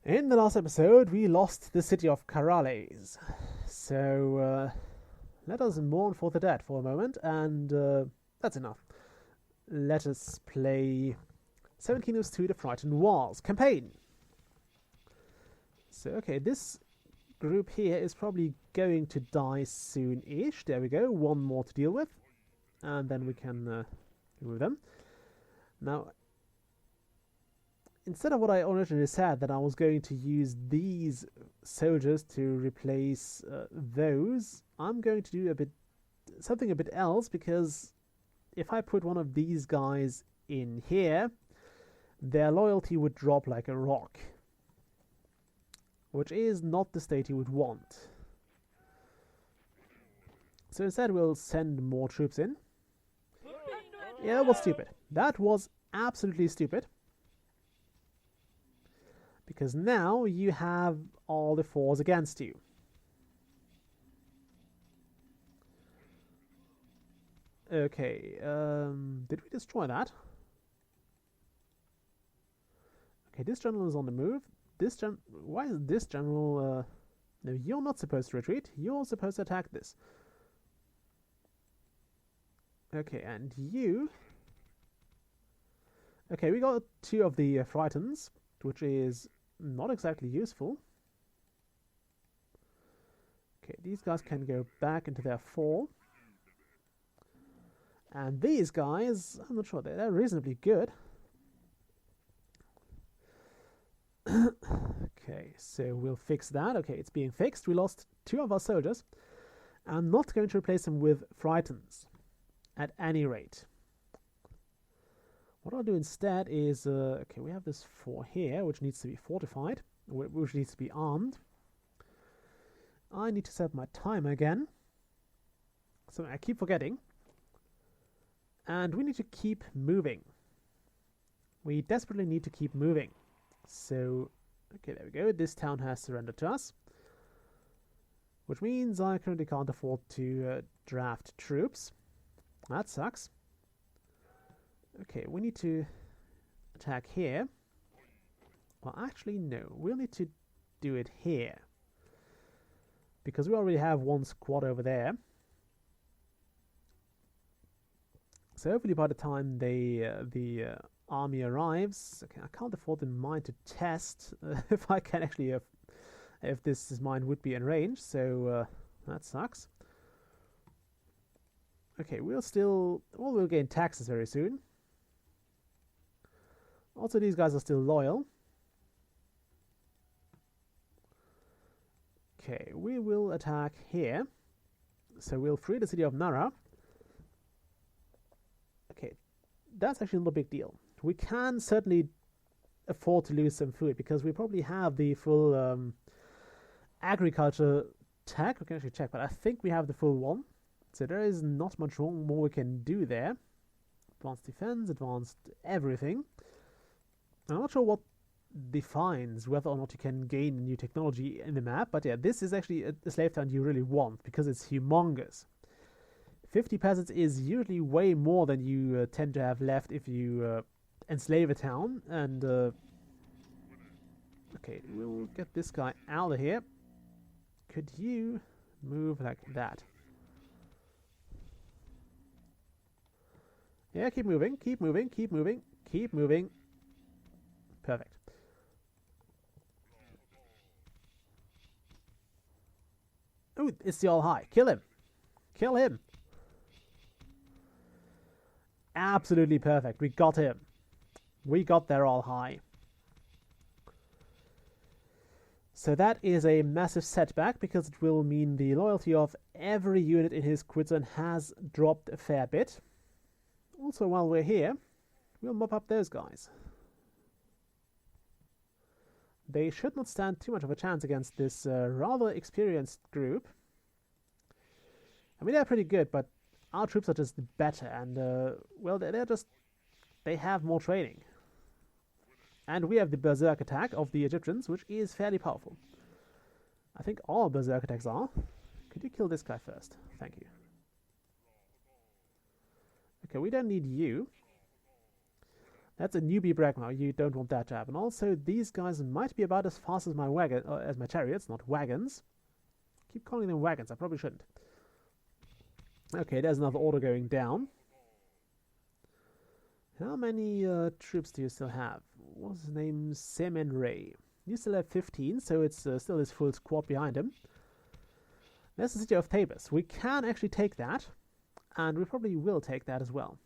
In the last episode, we lost the city of Carales. So, let us mourn for the dead for a moment, and that's enough. Let us play 1702 The Frightened Walls campaign. So, okay, this group here is probably going to die soon-ish. There we go, one more to deal with. And then we can remove them. Now, instead of what I originally said, that I was going to use these soldiers to replace those, I'm going to do something a bit else, because if I put one of these guys in here, their loyalty would drop like a rock, which is not the state you would want. So instead we'll send more troops in. Yeah, that was stupid. That was absolutely stupid. Because now you have all the fours against you. Okay, did we destroy that? Okay, this general is on the move. Why is this general... No, you're not supposed to retreat. You're supposed to attack this. Okay, and you... Okay, we got two of the Frightens, which is not exactly useful. Okay, these guys can go back into their four. And these guys, I'm not sure, they're reasonably good. Okay, so we'll fix that. Okay, it's being fixed. We lost two of our soldiers. I'm not going to replace them with Frightens, at any rate. What I'll do instead is, okay, we have this 4 here, which needs to be fortified, which needs to be armed. I need to set my timer again. So I keep forgetting. And we need to keep moving. We desperately need to keep moving. So, okay, there we go. This town has surrendered to us. Which means I currently can't afford to draft troops. That sucks. Okay, we need to attack here. Well, actually, no. We'll need to do it here. Because we already have one squad over there. So hopefully by the time the army arrives... Okay, I can't afford the mine to test if I can actually... if this mine would be in range, so that sucks. Okay, we'll gain taxes very soon. Also, these guys are still loyal. Okay, we will attack here. So we'll free the city of Nara. Okay, that's actually not a big deal. We can certainly afford to lose some food, because we probably have the full agriculture tech. We can actually check, but I think we have the full one. So there is not much more we can do there. Advanced defense, advanced everything. I'm not sure what defines whether or not you can gain new technology in the map, but yeah, this is actually a slave town you really want, because it's humongous. 50 peasants is usually way more than you tend to have left if you enslave a town, and okay, we'll get this guy out of here. Could you move like that? Yeah, keep moving, keep moving, keep moving, keep moving. Perfect. Oh, it's the all high. Kill him. Kill him. Absolutely perfect. We got him. We got their all high. So that is a massive setback, because it will mean the loyalty of every unit in his grid zone has dropped a fair bit. Also, while we're here, we'll mop up those guys. They should not stand too much of a chance against this rather experienced group. I mean, they're pretty good, but our troops are just better, and, well, they have more training. And we have the berserk attack of the Egyptians, which is fairly powerful. I think all berserk attacks are. Could you kill this guy first? Thank you. Okay, we don't need you. That's a newbie Bregma. You don't want that to happen. Also, these guys might be about as fast as my wagon, as my chariots, not wagons. Keep calling them wagons. I probably shouldn't. Okay, there's another order going down. How many troops do you still have? What's his name? Semen Ray. You still have 15, so it's still his full squad behind him. There's the city of Thebes. We can actually take that, and we probably will take that as well.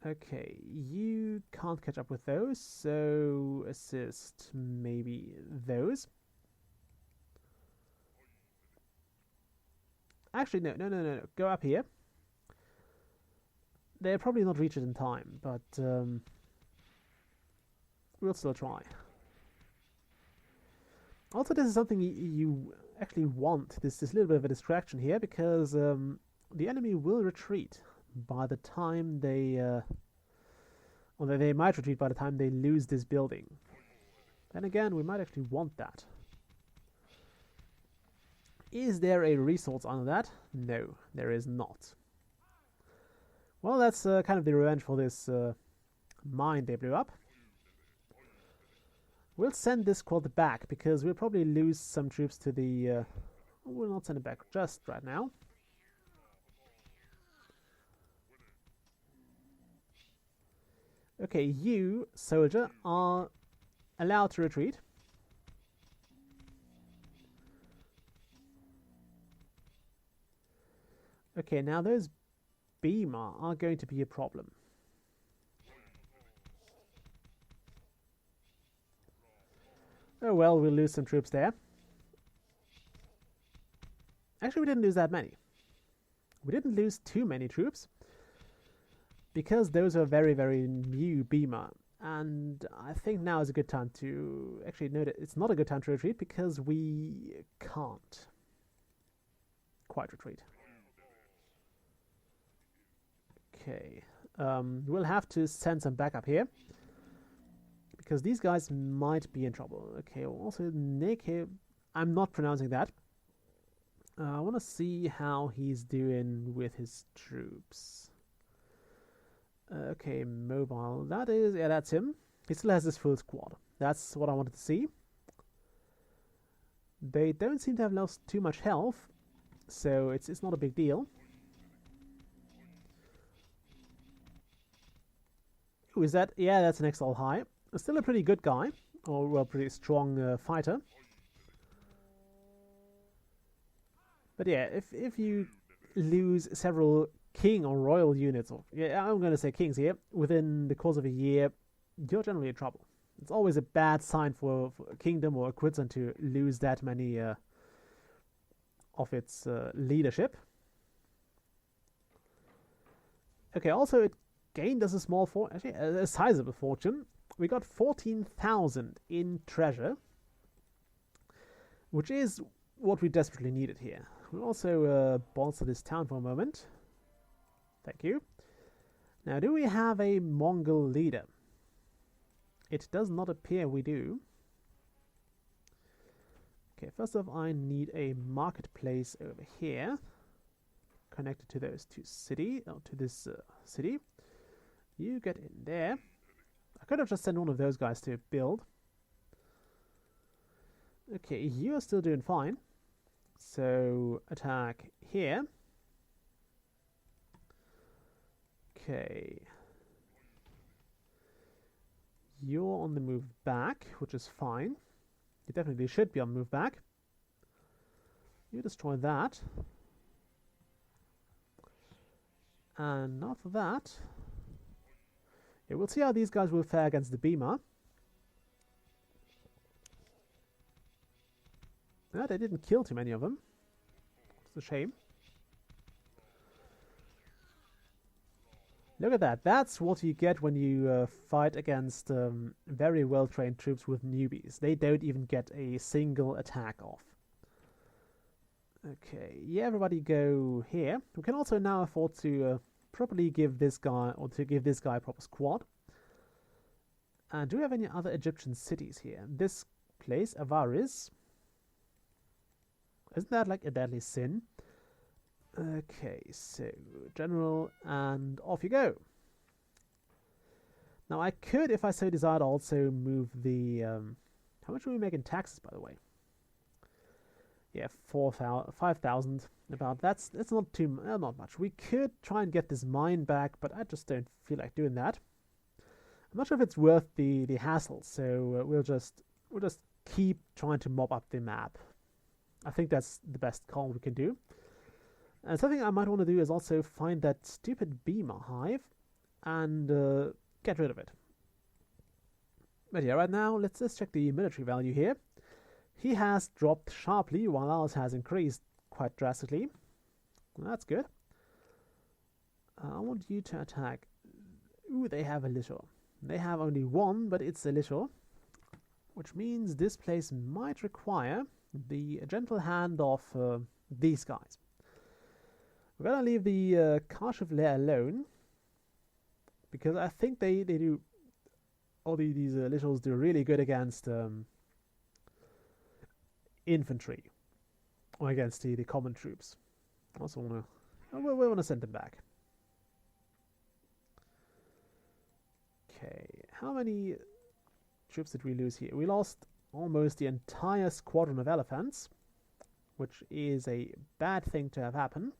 Okay, you can't catch up with those, so assist maybe those. Actually, no. Go up here. They'll probably not reach it in time, but we'll still try. Also, this is something you actually want, this little bit of a distraction here, because the enemy will retreat by the time they... or they might retreat by the time they lose this building. Then again, we might actually want that. Is there a resource on that? No, there is not. Well, that's kind of the revenge for this mine they blew up. We'll send this squad back, because we'll probably lose some troops to the... we'll not send it back just right now. Okay, you, soldier, are allowed to retreat. Okay, now those Beamer are going to be a problem. Oh well, we'll lose some troops there. Actually, we didn't lose that many. We didn't lose too many troops, because those are very, very new Beamer. And I think now is a good time to... Actually, no, it's not a good time to retreat, because we can't quite retreat. Okay, we'll have to send some backup here, because these guys might be in trouble. Okay, well, also Neke, I'm not pronouncing that. I want to see how he's doing with his troops. Okay, mobile, that is, yeah, that's him. He still has his full squad. That's what I wanted to see. They don't seem to have lost too much health, so it's not a big deal. Who is that? Yeah, that's an Exile High. Still a pretty good guy, or well, pretty strong fighter. But yeah, if you lose several king or royal units, or yeah, I'm going to say kings here, within the course of a year, you're generally in trouble. It's always a bad sign for a kingdom or a quetzal to lose that many of its leadership. Okay, also it gained us a small fortune, actually a sizable fortune. We got 14,000 in treasure, which is what we desperately needed here. We'll also bolster this town for a moment. Thank you. Now, do we have a Mongol leader? It does not appear we do. Okay, first off, I need a marketplace over here, connected to those two cities, or to this city. You get in there. I could have just sent one of those guys to build. Okay, you're still doing fine. So, attack here. Okay. You're on the move back, which is fine. You definitely should be on the move back. You destroy that. And after that... yeah, we'll see how these guys will fare against the Beamer. Yeah, they didn't kill too many of them. It's a shame. Look at that. That's what you get when you fight against very well-trained troops with newbies. They don't even get a single attack off. Okay, yeah, everybody go here. We can also now afford to properly give this guy, or to give this guy a proper squad. And do we have any other Egyptian cities here? This place, Avaris. Isn't that like a deadly sin? Okay, so general, and off you go. Now I could, if I so desired, also move the... how much are we make in taxes, by the way? Yeah, 5,000. About that's not not much. We could try and get this mine back, but I just don't feel like doing that. I'm not sure if it's worth the hassle, so we'll just keep trying to mop up the map. I think that's the best call we can do. And something I might want to do is also find that stupid beamer hive and get rid of it. But yeah, right now let's check the military value here. He has dropped sharply while ours has increased quite drastically. Well, that's good. I want you to attack. Ooh, they have a little. They have only one, but it's a little, which means this place might require the gentle hand of these guys. We're gonna leave the Carales alone because I think they do. All these littles do really good against infantry or against the common troops. Also wanna we wanna send them back. Okay, how many troops did we lose here? We lost almost the entire squadron of elephants, which is a bad thing to have happen,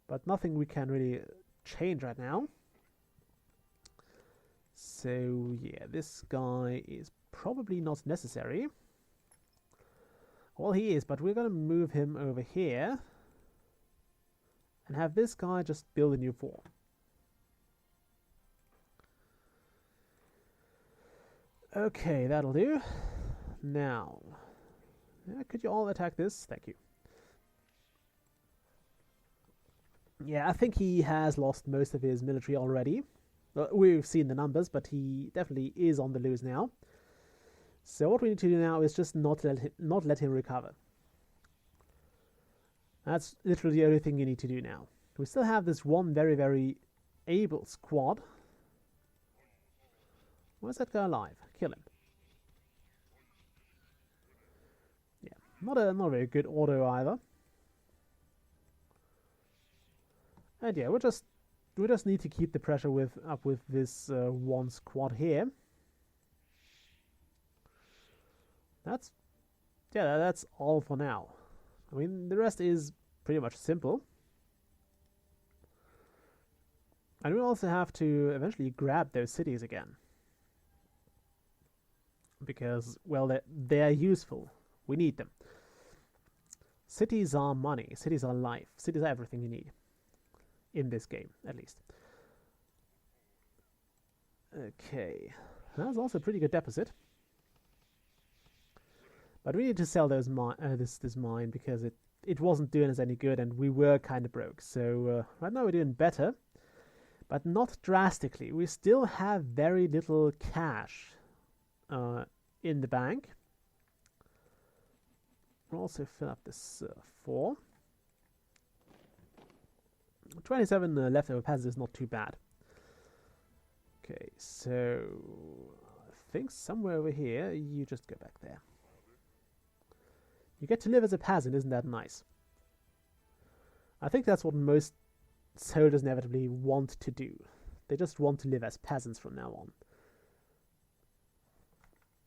but nothing we can really change right now. So yeah, this guy is probably not necessary. Well, he is, but we're going to move him over here and have this guy just build a new fort. Okay, that'll do. Now, could you all attack this? Thank you. Yeah, I think he has lost most of his military already. We've seen the numbers, but he definitely is on the lose now. So what we need to do now is just not let him recover. That's literally the only thing you need to do now. We still have this one very, very able squad. Where's that guy alive? Kill him. Yeah, not a very good auto either. And yeah, we just need to keep the pressure up with this one squad here. That's all for now. I mean, the rest is pretty much simple. And we also have to eventually grab those cities again. Because, well, they're useful. We need them. Cities are money. Cities are life. Cities are everything you need. In this game, at least. Okay. That's also a pretty good deposit. But we need to sell those this mine because it wasn't doing us any good and we were kind of broke. So right now we're doing better, but not drastically. We still have very little cash in the bank. We'll also fill up this 4. 27 leftover passes is not too bad. Okay, so I think somewhere over here, you just go back there. You get to live as a peasant, isn't that nice? I think that's what most soldiers inevitably want to do. They just want to live as peasants from now on.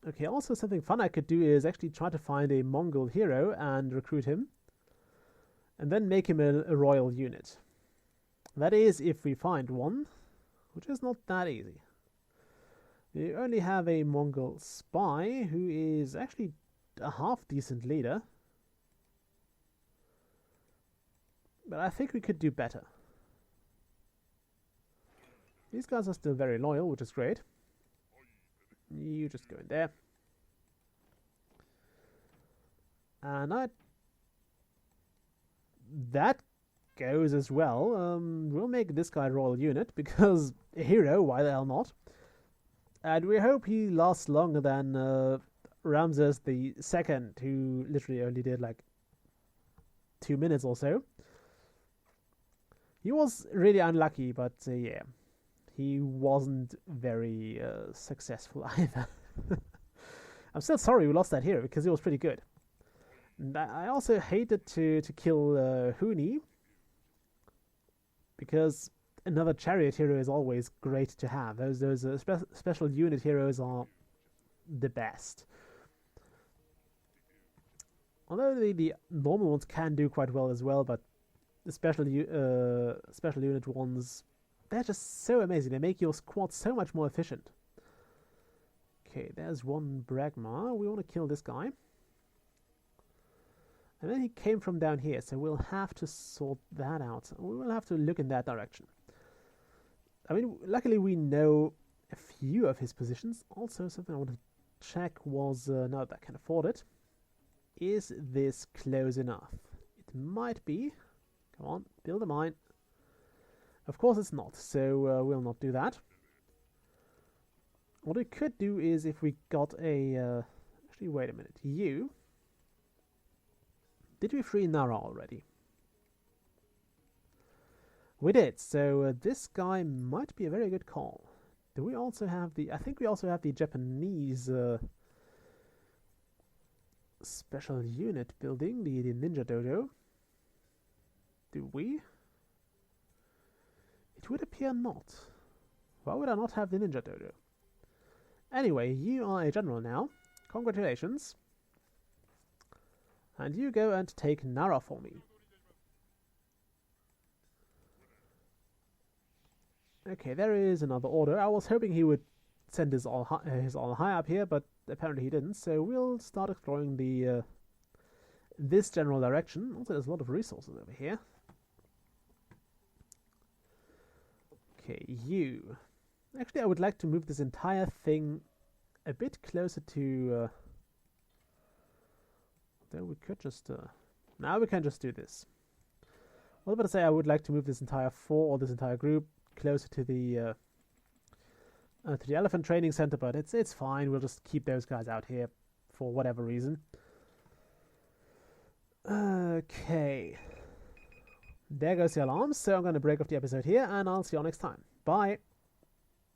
Okay, also something fun I could do is actually try to find a Mongol hero and recruit him. And then make him a royal unit. That is if we find one, which is not that easy. We only have a Mongol spy who is actually a half-decent leader. But I think we could do better. These guys are still very loyal, which is great. You just go in there. And that goes as well. We'll make this guy royal unit because a hero, why the hell not? And we hope he lasts longer than Ramses II, who literally only did like 2 minutes or so. He was really unlucky, but yeah, he wasn't very successful either. I'm still sorry we lost that hero because he was pretty good. And I also hated to kill Huni because another chariot hero is always great to have. Those special unit heroes are the best. Although the normal ones can do quite well as well, but the special unit ones, they're just so amazing. They make your squad so much more efficient. Okay, there's one Bragma. We want to kill this guy. And then he came from down here, so we'll have to sort that out. We will have to look in that direction. I mean, luckily we know a few of his positions. Also, something I want to check was, now that I can afford it, is this close enough? It might be. Come on, build a mine. Of course it's not, so we'll not do that. What we could do is if we got a... actually, wait a minute. You... Did we free Nara already? We did, so this guy might be a very good call. Do we also have the... I think we also have the Japanese special unit building, the Ninja Dojo. Do we? It would appear not. Why would I not have the Ninja Dojo? Anyway, you are a general now. Congratulations. And you go and take Nara for me. Okay, there is another order. I was hoping he would send his all high up here, but apparently he didn't. So we'll start exploring the this general direction. Also, there's a lot of resources over here. Okay, you. Actually, I would like to move this entire thing a bit closer to... Then we could just... now we can just do this. I was about to say I would like to move this entire or this entire group closer to the elephant training center, but it's fine. We'll just keep those guys out here for whatever reason. Okay. There goes the alarm, so I'm going to break off the episode here, and I'll see you all next time. Bye!